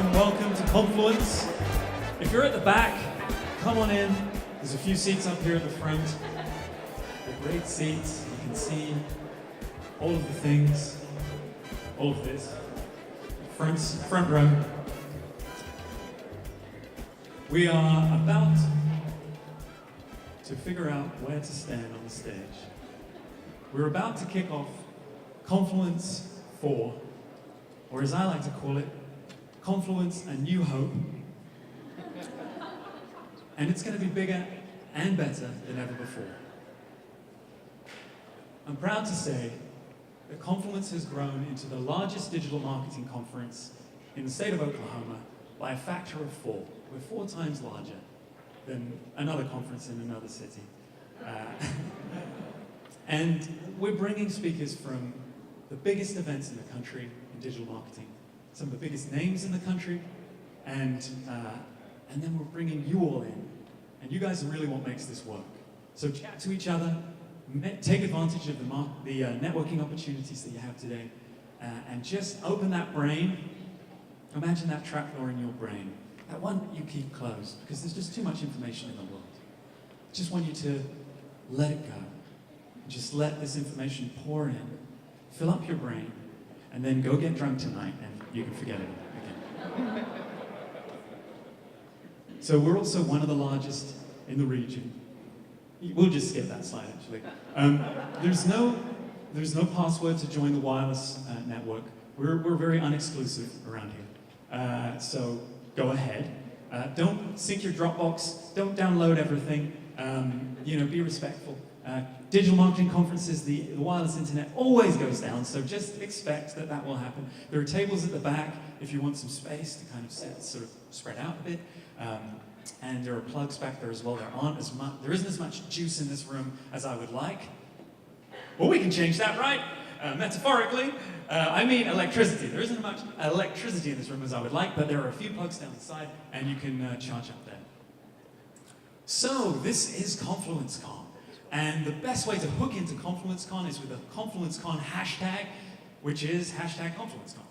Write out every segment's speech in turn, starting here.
welcome to Confluence. If you're at the back, come on in. There's a few seats up here at the front. They're great seats. You can see all of the things, all of this. Front row. We are about to figure out where to stand on the stage. We're about to kick off Confluence 4, or as I like to call it, Confluence A New Hope. And it's going to be bigger and better than ever before. I'm proud to say that Confluence has grown into the largest digital marketing conference in the state of Oklahoma by a factor of 4. We're 4 times larger than another conference in another city. And we're bringing speakers from the biggest events in the country in digital marketing, some of the biggest names in the country, and then we're bringing you all in. And you guys are really what makes this work. So chat to each other, take advantage of the networking opportunities that you have today, and just open that brain. Imagine that trapdoor in your brain, that one you keep closed, because there's just too much information in the world. Just want you to let it go. Just let this information pour in, fill up your brain, and then go get drunk tonight, and you can forget it again. So we're also one of the largest in the region. We'll just skip that slide, actually. There's no password to join the wireless network. We're very unexclusive around here. So go ahead. Don't sync your Dropbox. Don't download everything. Be respectful. Digital marketing conferences, the wireless internet always goes down, so just expect that will happen. There are tables at the back if you want some space to kind of sort of spread out a bit. And there are plugs back there as well. There isn't as much juice in this room as I would like. Well, we can change that, right? Metaphorically. I mean electricity. There isn't as much electricity in this room as I would like, but there are a few plugs down the side, and you can charge up there. So, this is ConfluenceCon. And the best way to hook into ConfluenceCon is with a ConfluenceCon hashtag, which is hashtag ConfluenceCon.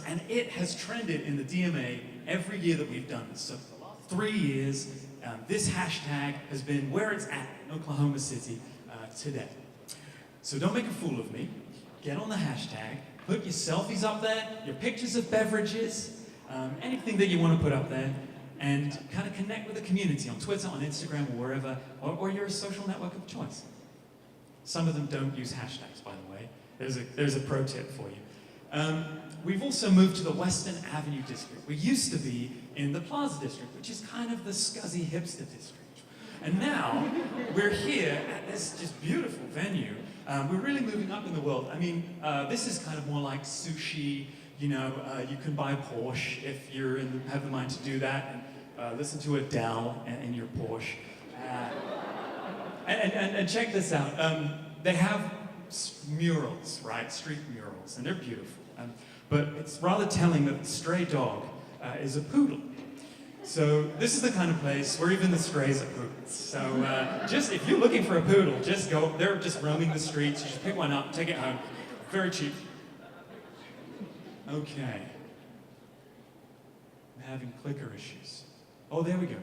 And it has trended in the DMA every year that we've done this. So for the last 3 years, this hashtag has been where it's at in Oklahoma City today. So don't make a fool of me. Get on the hashtag, put your selfies up there, your pictures of beverages, anything that you want to put up there, and kind of connect with the community on Twitter, on Instagram, or wherever, or your social network of choice. Some of them don't use hashtags, by the way. There's a pro tip for you. We've also moved to the Western Avenue district. We used to be in the Plaza district, which is kind of the scuzzy hipster district. And now we're here at this just beautiful venue. We're really moving up in the world. I mean, this is kind of more like sushi. You can buy a Porsche if you have the mind to do that, and listen to Adele in your Porsche. And check this out. They have murals, right? Street murals, and they're beautiful. But it's rather telling that the stray dog is a poodle. So this is the kind of place where even the strays are poodles. So just if you're looking for a poodle, just go. They're just roaming the streets. You just pick one up, take it home. Very cheap. Okay. I'm having clicker issues. Oh, there we go.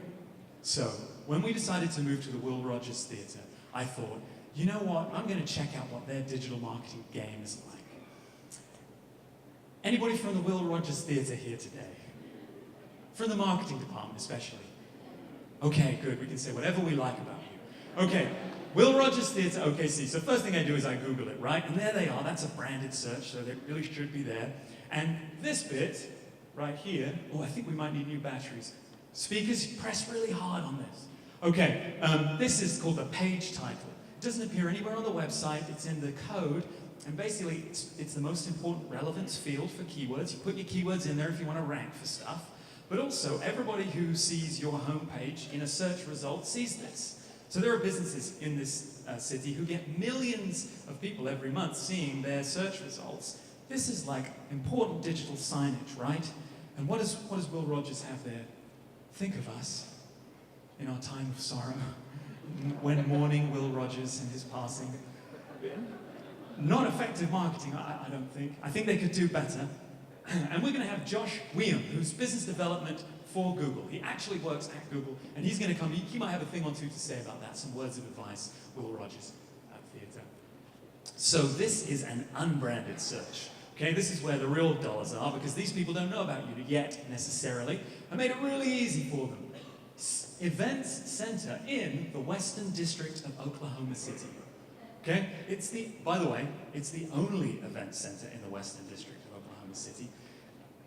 So, when we decided to move to the Will Rogers Theatre, I thought, you know what? I'm going to check out what their digital marketing game is like. Anybody from the Will Rogers Theatre here today? From the marketing department, especially. Okay, good. We can say whatever we like about you. Okay. Will Rogers Theatre, OKC. So first thing I do is I Google it, right? And there they are. That's a branded search, so they really should be there. And this bit, right here, oh, I think we might need new batteries. Speakers, press really hard on this. Okay, this is called the page title. It doesn't appear anywhere on the website. It's in the code. And basically, it's the most important relevance field for keywords. You put your keywords in there if you want to rank for stuff. But also, everybody who sees your homepage in a search result sees this. So there are businesses in this city who get millions of people every month seeing their search results. This is like important digital signage, right? And what does Will Rogers have there? Think of us in our time of sorrow, when mourning Will Rogers and his passing. Not effective marketing, I don't think. I think they could do better. And we're going to have Josh Weum, who's business development for Google. He actually works at Google, and he's going to come. He might have a thing or two to say about that, some words of advice, Will Rogers at Theatre. So this is an unbranded search. Okay, this is where the real dollars are, because these people don't know about you yet, necessarily. I made it really easy for them. Events center in the Western District of Oklahoma City. Okay, by the way, it's the only event center in the Western District of Oklahoma City.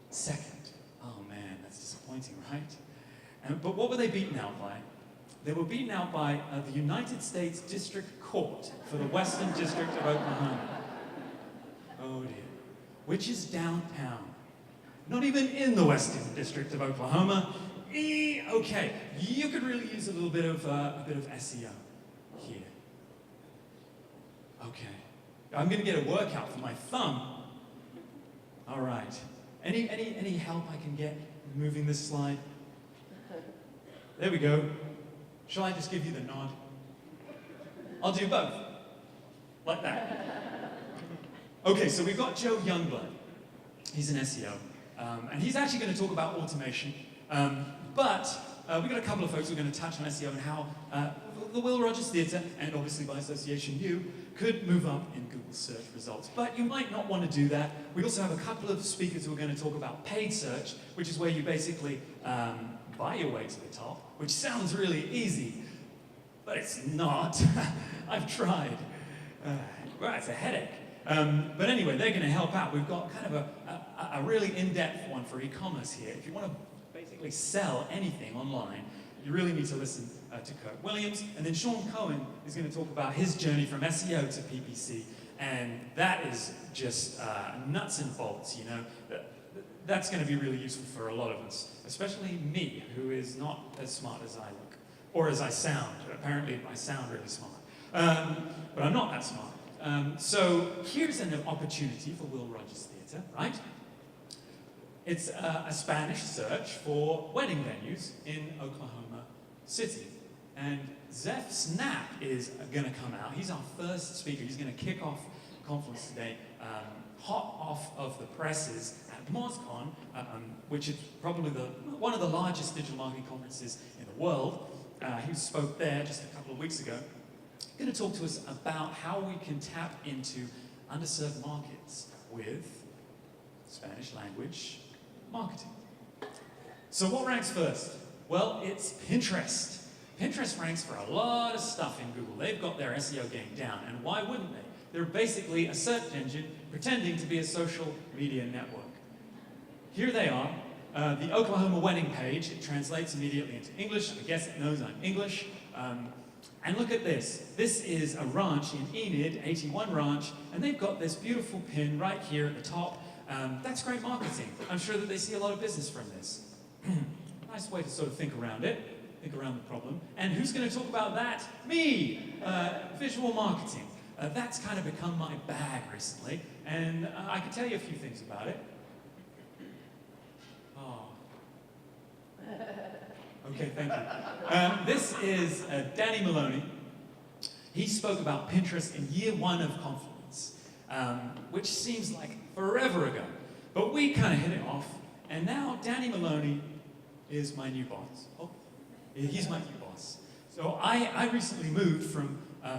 Second. Oh man, that's disappointing, right? But what were they beaten out by? They were beaten out by the United States District Court for the Western District of Oklahoma. Oh dear. Which is downtown. Not even in the Western District of Oklahoma. Okay, you could really use a little bit of SEO here. Okay, I'm going to get a workout for my thumb. All right. Any help I can get moving this slide? There we go. Shall I just give you the nod? I'll do both. Like that. Okay, so we've got Joe Youngblood. He's an SEO. And he's actually going to talk about automation. But we've got a couple of folks who are going to touch on SEO and how the Will Rogers Theatre, and obviously by association you, could move up in Google search results. But you might not want to do that. We also have a couple of speakers who are going to talk about paid search, which is where you basically buy your way to the top, which sounds really easy, but it's not. I've tried. Well, it's a headache. But anyway, they're going to help out. We've got kind of a really in-depth one for e-commerce here. If you want to basically sell anything online, you really need to listen to Kirk Williams. And then Sean Cohen is going to talk about his journey from SEO to PPC. And that is just nuts and bolts, you know. That's going to be really useful for a lot of us, especially me, who is not as smart as I look, or as I sound. Apparently, I sound really smart. But I'm not that smart. So here's an opportunity for Will Rogers Theatre, right? It's a Spanish search for wedding venues in Oklahoma City. And Zeph Snap is going to come out. He's our first speaker. He's going to kick off Confluence today, hot off of the presses at MozCon, which is probably one of the largest digital marketing conferences in the world. He spoke there just a couple of weeks ago. He's going to talk to us about how we can tap into underserved markets with Spanish language marketing. So what ranks first? Well, it's Pinterest. Pinterest ranks for a lot of stuff in Google. They've got their SEO game down, and why wouldn't they? They're basically a search engine pretending to be a social media network. Here they are, the Oklahoma wedding page. It translates immediately into English. I guess it knows I'm English. And look at this. This is a ranch in Enid, 81 Ranch, and they've got this beautiful pin right here at the top. That's great marketing. I'm sure that they see a lot of business from this. Nice way to sort of think around it, think around the problem. And who's going to talk about that? Me! Visual marketing. That's kind of become my bag recently, and I can tell you a few things about it. Oh. Okay, thank you. This is Danny Maloney. He spoke about Pinterest in year 1 of Confluence, which seems like forever ago. But we kind of hit it off, and now Danny Maloney is my new boss. Oh, he's my new boss. So I recently moved from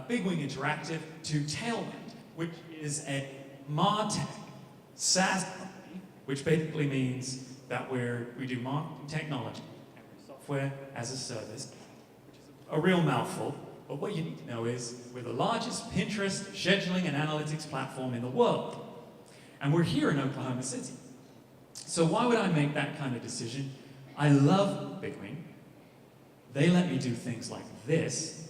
Big Wing Interactive to Tailwind, which is a MarTech SaaS company, which basically means that we do marketing technology, software as a service, which is a real mouthful. But what you need to know is we're the largest Pinterest scheduling and analytics platform in the world. And we're here in Oklahoma City. So why would I make that kind of decision? I love Big Wing. They let me do things like this.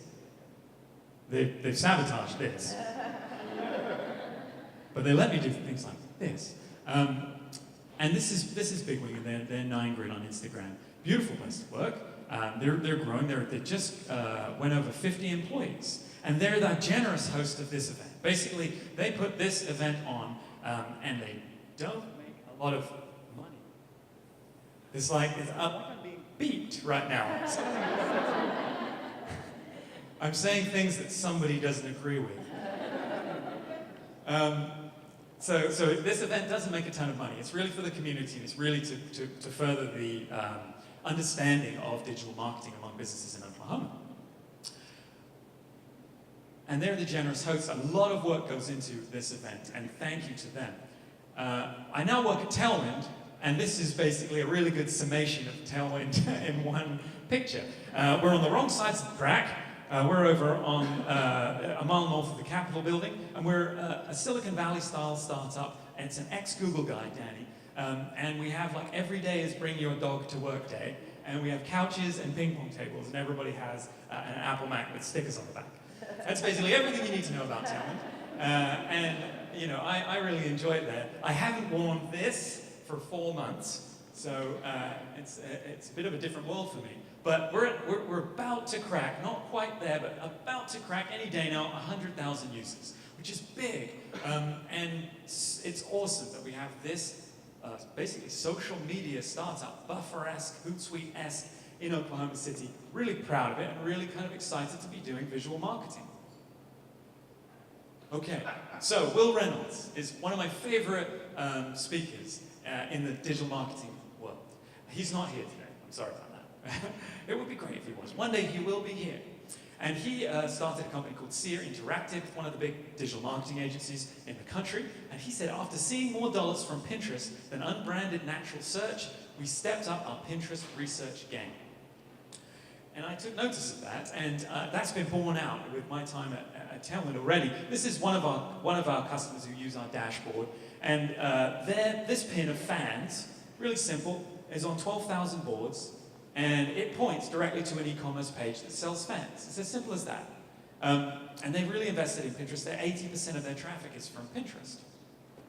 They've sabotaged this. But they let me do things like this. And this is Big Wing, and they're 9grid on Instagram. Beautiful place to work. They're growing. They just went over 50 employees. And they're the generous host of this event. Basically, they put this event on, and they don't make a lot of money. It's like I'm being beat right now. I'm saying things that somebody doesn't agree with. So this event doesn't make a ton of money. It's really for the community, and it's really to further the understanding of digital marketing among businesses in Oklahoma. And they're the generous hosts. A lot of work goes into this event, and thank you to them. I now work at Tailwind, and this is basically a really good summation of Tailwind in one picture. We're on the wrong sides of the track. We're over on a mile north of the Capitol building, and we're a Silicon Valley-style startup, and it's an ex-Google guy, Danny. And we have, like, every day is bring your dog to work day, and we have couches and ping pong tables, and everybody has an Apple Mac with stickers on the back. That's basically everything you need to know about Tailwind. And, you know, I really enjoy it there. I haven't worn this for 4 months, so it's a bit of a different world for me. But we're about to crack, not quite there, but about to crack any day now, 100,000 users, which is big. And it's awesome that we have this basically social media startup, Buffer-esque, Hootsuite-esque, in Oklahoma City. Really proud of it and really kind of excited to be doing visual marketing. Okay, so Will Reynolds is one of my favorite speakers in the digital marketing world. He's not here today. I'm sorry about that. It would be great if he was. One day he will be here. And he started a company called Seer Interactive, one of the big digital marketing agencies in the country. And he said, after seeing more dollars from Pinterest than unbranded natural search, we stepped up our Pinterest research game. And I took notice of that, and that's been borne out with my time at Tailwind already. This is one of our customers who use our dashboard, and this pin of fans, really simple, is on 12,000 boards, and it points directly to an e-commerce page that sells fans. It's as simple as that. And they've really invested in Pinterest. 80% of their traffic is from Pinterest.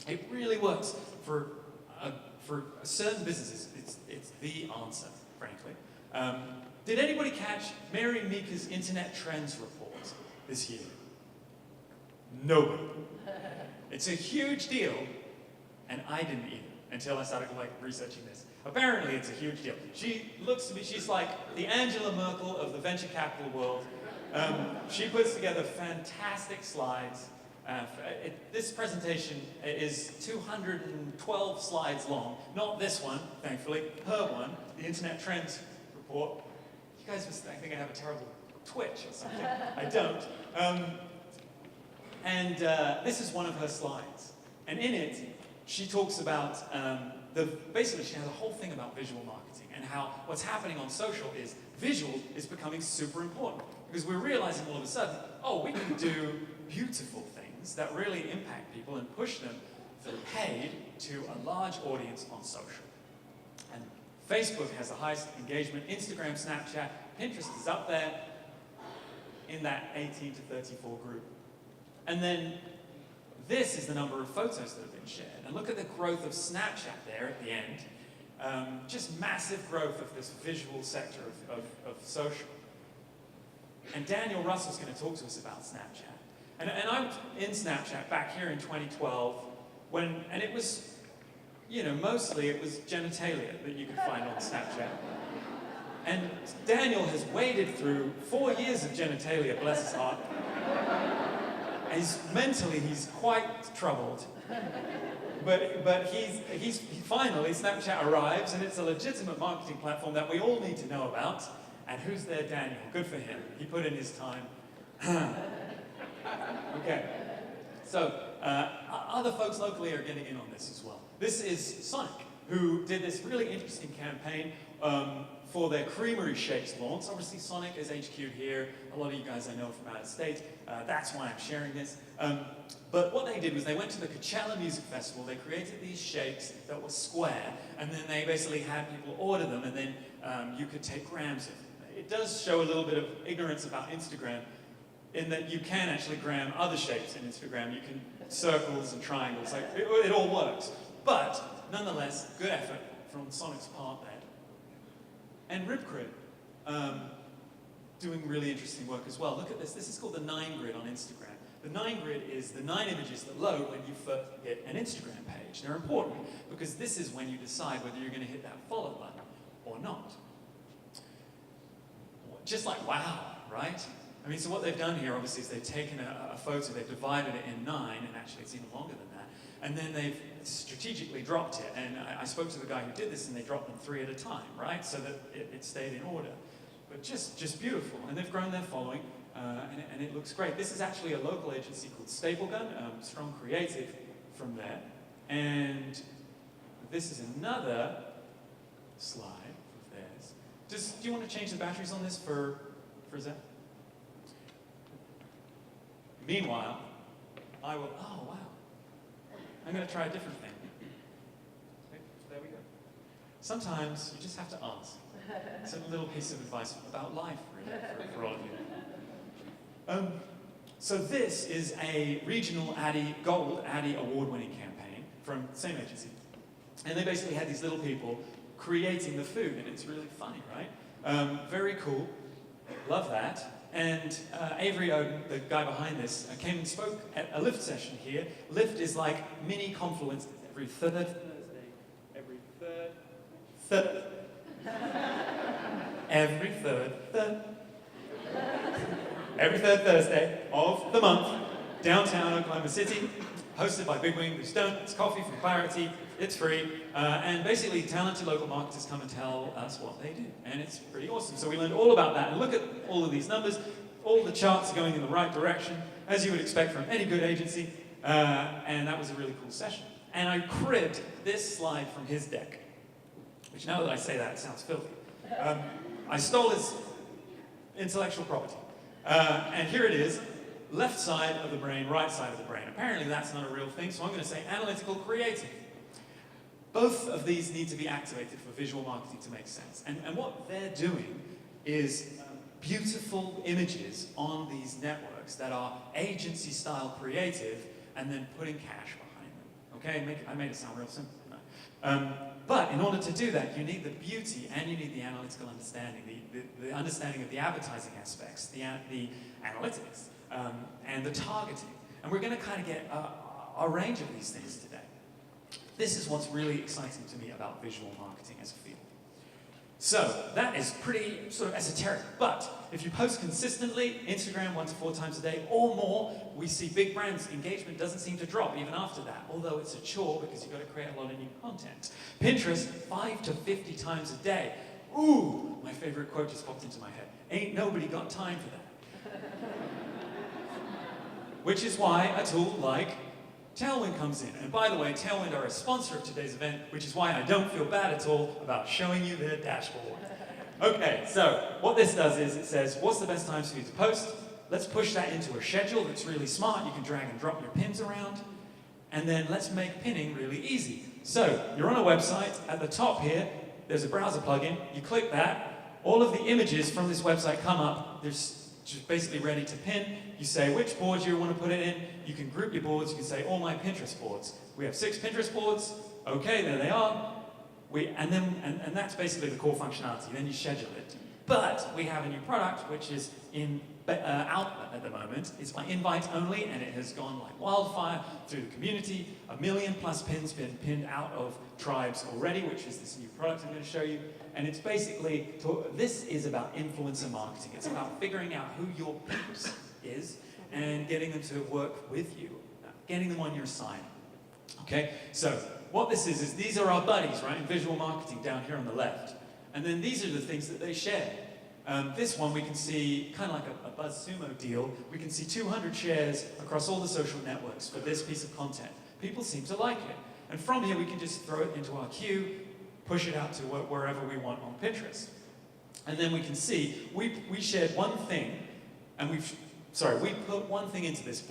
It really works for certain businesses. It's the answer, frankly. Did anybody catch Mary Meeker's Internet Trends report this year? Nobody. It's a huge deal, and I didn't either until I started researching this. Apparently, it's a huge deal. She looks to me, she's like the Angela Merkel of the venture capital world. She puts together fantastic slides. This presentation is 212 slides long. Not this one, thankfully, her one, the Internet Trends report. You guys must think I have a terrible twitch or something. I don't. This is one of her slides. And in it, she talks about, basically she has a whole thing about visual marketing and how what's happening on social is visual is becoming super important. Because we're realizing all of a sudden, oh, we can do beautiful things that really impact people and push them through paid to a large audience on social. And Facebook has the highest engagement, Instagram, Snapchat, Pinterest is up there in that 18 to 34 group. And then this is the number of photos that have been shared. And look at the growth of Snapchat there at the end. Just massive growth of this visual sector of social. And Daniel Russell's going to talk to us about Snapchat. And I was in Snapchat back here in 2012, and it was, you know, mostly it was genitalia that you could find on Snapchat. And Daniel has waded through 4 years of genitalia, bless his heart. And mentally, he's quite troubled. But he's finally, Snapchat arrives, and it's a legitimate marketing platform that we all need to know about. And who's there? Daniel. Good for him. He put in his time. Okay. So, other folks locally are getting in on this as well. This is Sonic, who did this really interesting campaign for their Creamery Shakes launch. Obviously, Sonic is HQ'd here. A lot of you guys I know from out of state. That's why I'm sharing this. But what they did was they went to the Coachella Music Festival. They created these shakes that were square, and then they basically had people order them, and then you could take grams of them. It does show a little bit of ignorance about Instagram, in that you can actually gram other shapes in Instagram. You can circles and triangles. Like it all works. But nonetheless, good effort from Sonic's part there. And Ripgrid, doing really interesting work as well. Look at this. This is called the 9 grid on Instagram. The 9 grid is the 9 images that load when you first hit an Instagram page. They're important because this is when you decide whether you're going to hit that follow button or not. Just like wow, right? I mean, so what they've done here, obviously, is they've taken a photo, they've divided it in 9, and actually it's even longer than that. and then they've strategically dropped it. And I spoke to the guy who did this, and they dropped them 3 at a time, right? So that it stayed in order. But just beautiful. And they've grown their following, and it looks great. This is actually a local agency called Staplegun, strong creative from there. And this is another slide of theirs. Do you want to change the batteries on this for a sec? Meanwhile, I will, oh wow. I'm going to try a different thing. There we go. Sometimes you just have to ask. It's a little piece of advice about life, really, for all of you. So this is a regional Gold Addy award-winning campaign from the same agency. And they basically had these little people creating the food, and it's really funny, right? Very cool. Love that. And Avery Oden, the guy behind this, came and spoke at a Lyft session here. Lyft is like mini Confluence every third Thursday. Every third Thursday of the month, downtown Oklahoma City, hosted by Big Wing. There's donuts, coffee from Clarity. It's free. And basically, talented local marketers come and tell us what they do. And it's pretty awesome. So we learned all about that. And look at all of these numbers. All the charts are going in the right direction, as you would expect from any good agency. And that was a really cool session. And I cribbed this slide from his deck, which now that I say that, it sounds filthy. I stole his intellectual property. And here it is. Left side of the brain, right side of the brain. Apparently that's not a real thing, so I'm going to say analytical creative. Both of these need to be activated for visual marketing to make sense. And what they're doing is beautiful images on these networks that are agency-style creative and then putting cash behind them. Okay, I made it sound real simple, didn't I? But in order to do that, you need the beauty and you need the analytical understanding, the understanding of the advertising aspects, the analytics, and the targeting. And we're going to kind of get a range of these things today. This is what's really exciting to me about visual marketing as a field. So that is pretty sort of esoteric, but if you post consistently, Instagram 1 to 4 times a day or more, we see big brands' engagement doesn't seem to drop even after that, although it's a chore because you've got to create a lot of new content. Pinterest, 5 to 50 times a day. Ooh, my favorite quote just popped into my head. Ain't nobody got time for that. Which is why a tool like Tailwind comes in. And by the way, Tailwind are a sponsor of today's event, which is why I don't feel bad at all about showing you their dashboard. Okay, so what this does is it says, what's the best times for you to post? Let's push that into a schedule that's really smart. You can drag and drop your pins around. And then let's make pinning really easy. So you're on a website. At the top here, there's a browser plugin. You click that. All of the images from this website come up. They're just basically ready to pin. You say which board you want to put it in. You can group your boards. You can say all my Pinterest boards. We have 6 Pinterest boards. Okay, there they are. And that's basically the core functionality. Then you schedule it. But we have a new product which is out at the moment. It's by invite only, and it has gone like wildfire through the community. 1 million+ pins been pinned out of tribes already, which is this new product I'm going to show you. And it's basically, this is about influencer marketing. It's about figuring out who your peeps is and getting them to work with you, getting them on your side. Okay, so what this is these are our buddies, right, in visual marketing down here on the left. And then these are the things that they share. This one we can see, kind of like a BuzzSumo deal, we can see 200 shares across all the social networks for this piece of content. People seem to like it. And from here we can just throw it into our queue, push it out to wherever we want on Pinterest. And then we can see, we shared one thing, and we put one thing into this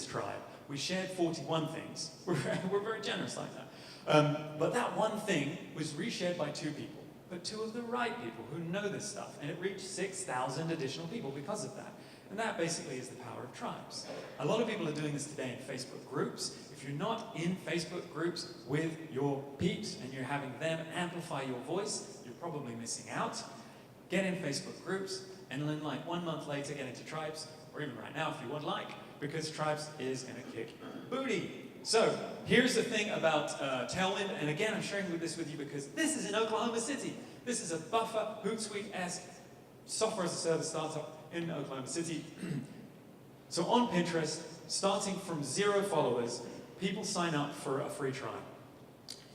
tribe. We shared 41 things. We're very generous like that. But that one thing was reshared by 2 people. But 2 of the right people who know this stuff. And it reached 6,000 additional people because of that. And that basically is the power of tribes. A lot of people are doing this today in Facebook groups. If you're not in Facebook groups with your peeps and you're having them amplify your voice, you're probably missing out. Get in Facebook groups, and then like 1 month later get into tribes, or even right now if you would like, because tribes is going to kick booty. So here's the thing about Tailwind, and again I'm sharing this with you because this is in Oklahoma City. This is a buffer, Hootsuite-esque software as a service startup in Oklahoma City. So on Pinterest, starting from 0 followers, people sign up for a free trial.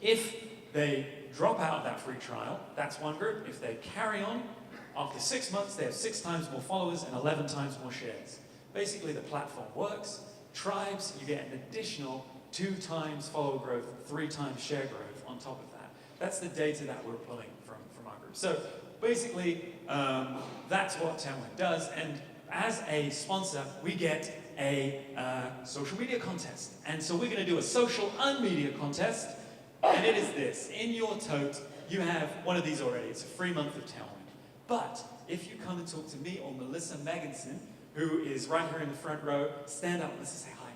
If they drop out of that free trial, that's one group. If they carry on, after 6 months, they have 6 times more followers and 11 times more shares. Basically, the platform works. Tribes, you get an additional 2 times follower growth, 3 times share growth on top of that. That's the data that we're pulling from our group. So basically, that's what Tailwind does. And as a sponsor, we get a social media contest. And so we're going to do a social unmedia contest. And it is this. In your tote, you have one of these already. It's a free month of Tailwind. But if you come and talk to me or Melissa Megginson, who is right here in the front row, stand up, Melissa, say hi.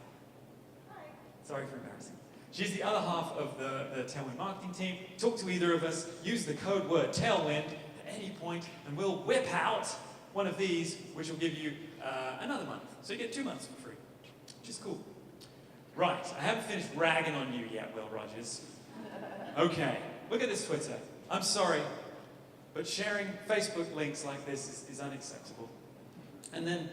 Hi. Sorry for embarrassing. She's the other half of the Tailwind marketing team. Talk to either of us, use the code word Tailwind at any point, and we'll whip out one of these, which will give you another month. So you get 2 months for free, which is cool. Right, I haven't finished ragging on you yet, Will Rogers. Okay, look at this Twitter. I'm sorry, but sharing Facebook links like this is unacceptable. And then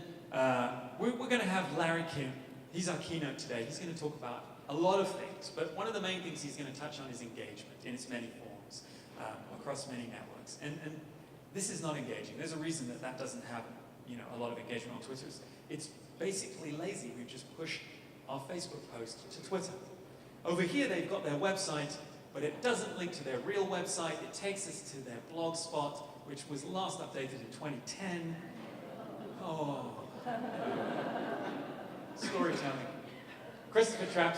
we're going to have Larry Kim. He's our keynote today. He's going to talk about a lot of things, but one of the main things he's going to touch on is engagement in its many forms across many networks. And this is not engaging. There's a reason that doesn't have a lot of engagement on Twitter. It's basically lazy. We've just pushed our Facebook post to Twitter. Over here, they've got their website, but it doesn't link to their real website. It takes us to their blog spot, which was last updated in 2010. Oh. Storytelling. Christoph Trapp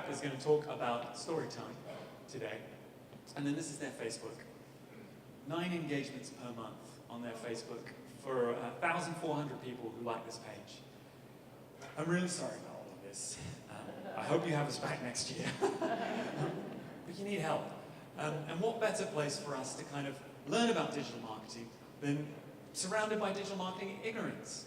is going to talk about storytelling today. And then this is their Facebook. 9 engagements per month on their Facebook for 1,400 people who like this page. I'm really sorry about all of this. I hope you have us back next year. But you need help. And what better place for us to kind of learn about digital marketing than surrounded by digital marketing ignorance?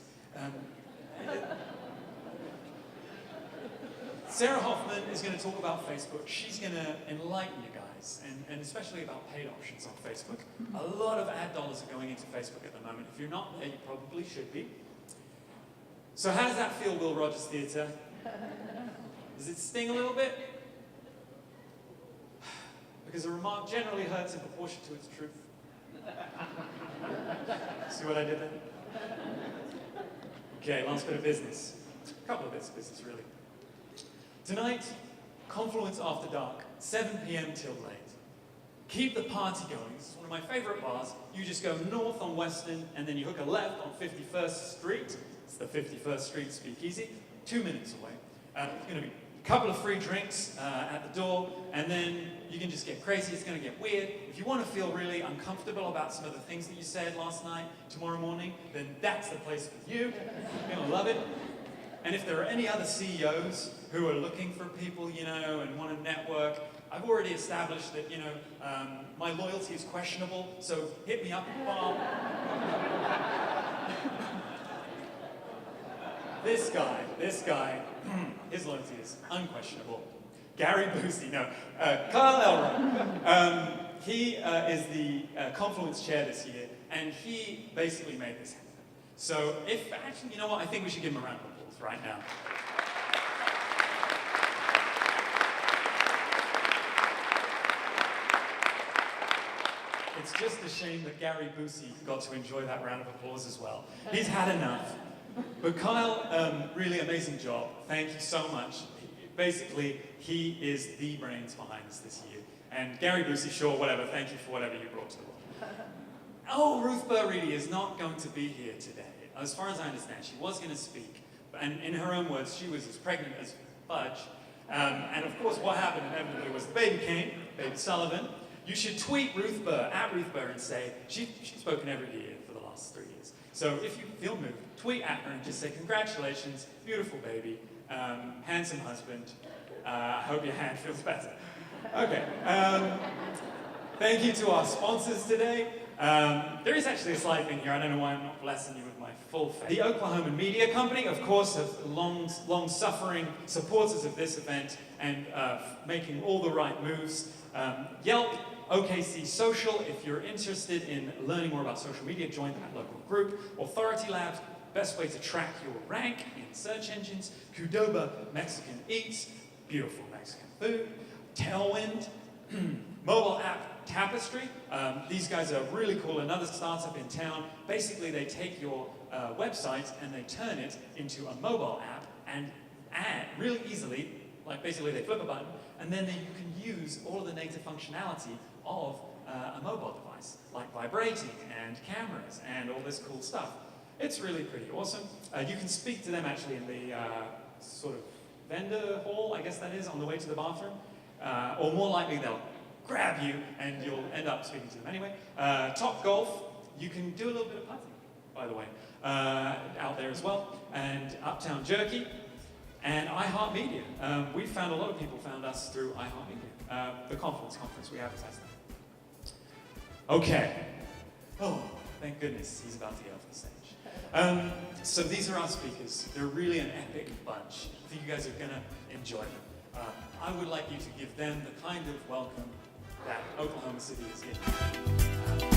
Sarah Hoffman is going to talk about Facebook. She's going to enlighten you guys, and especially about paid options on Facebook. A lot of ad dollars are going into Facebook at the moment. If you're not there, you probably should be. So how does that feel, Will Rogers Theatre? Does it sting a little bit? Because a remark generally hurts in proportion to its truth. See what I did there? Okay, last bit of business. A couple of bits of business, really. Tonight, Confluence After Dark, 7 p.m. till late. Keep the party going. This is one of my favorite bars. You just go north on Western, and then you hook a left on 51st Street. It's the 51st Street Speakeasy, 2 minutes away. It's going to be a couple of free drinks at the door, and then you can just get crazy. It's going to get weird. If you want to feel really uncomfortable about some of the things that you said last night, tomorrow morning, then that's the place for you. You're going to love it. And if there are any other CEOs who are looking for people, and want to network, I've already established that, my loyalty is questionable, so hit me up at the bar. This guy, his loyalty is unquestionable. Gary Busey, no. Kyle Elrod. He is the Confluence chair this year, and he basically made this happen. So actually, you know what? I think we should give him a round of applause right now. It's just a shame that Gary Busey got to enjoy that round of applause as well. He's had enough. But Kyle, really amazing job. Thank you so much. Basically, he is the brains behind this year. And Gary Busey, sure, whatever. Thank you for whatever you brought to the world. Oh, Ruth Burr-Reedy is not going to be here today. As far as I understand, she was going to speak. And in her own words, she was as pregnant as fudge. And of course, what happened inevitably was the baby came, baby Sullivan. You should tweet Ruth Burr, at Ruth Burr, and say, she's spoken every year for the last 3 years. So if you feel moved, tweet at her and just say, congratulations, beautiful baby, handsome husband, I hope your hand feels better. Okay, thank you to our sponsors today. There is actually a slide thing here, I don't know why I'm not blessing you with my full face. The Oklahoma Media Company, of course, have long-suffering supporters of this event and making all the right moves. Yelp, OKC Social, if you're interested in learning more about social media, join that local group. Authority Labs, best way to track your rank in main search engines. Qdoba, Mexican Eats, beautiful Mexican food. Tailwind, mobile app Tapestry. These guys are really cool, another startup in town. Basically, they take your website and they turn it into a mobile app and add really easily, like basically they flip a button, and then you can use all of the native functionality of a mobile device, like vibrating and cameras and all this cool stuff. It's really pretty awesome. You can speak to them actually in the sort of vendor hall, I guess that is, on the way to the bathroom. Or more likely they'll grab you and you'll end up speaking to them anyway. Top Golf, you can do a little bit of putting, by the way, out there as well. And Uptown Jerky and iHeartMedia. We found a lot of people found us through iHeartMedia. The Confluence conference, we advertised that. Okay. Oh, thank goodness he's about to get off the stage. So these are our speakers. They're really an epic bunch. I think you guys are gonna enjoy them. I would like you to give them the kind of welcome that Oklahoma City is getting.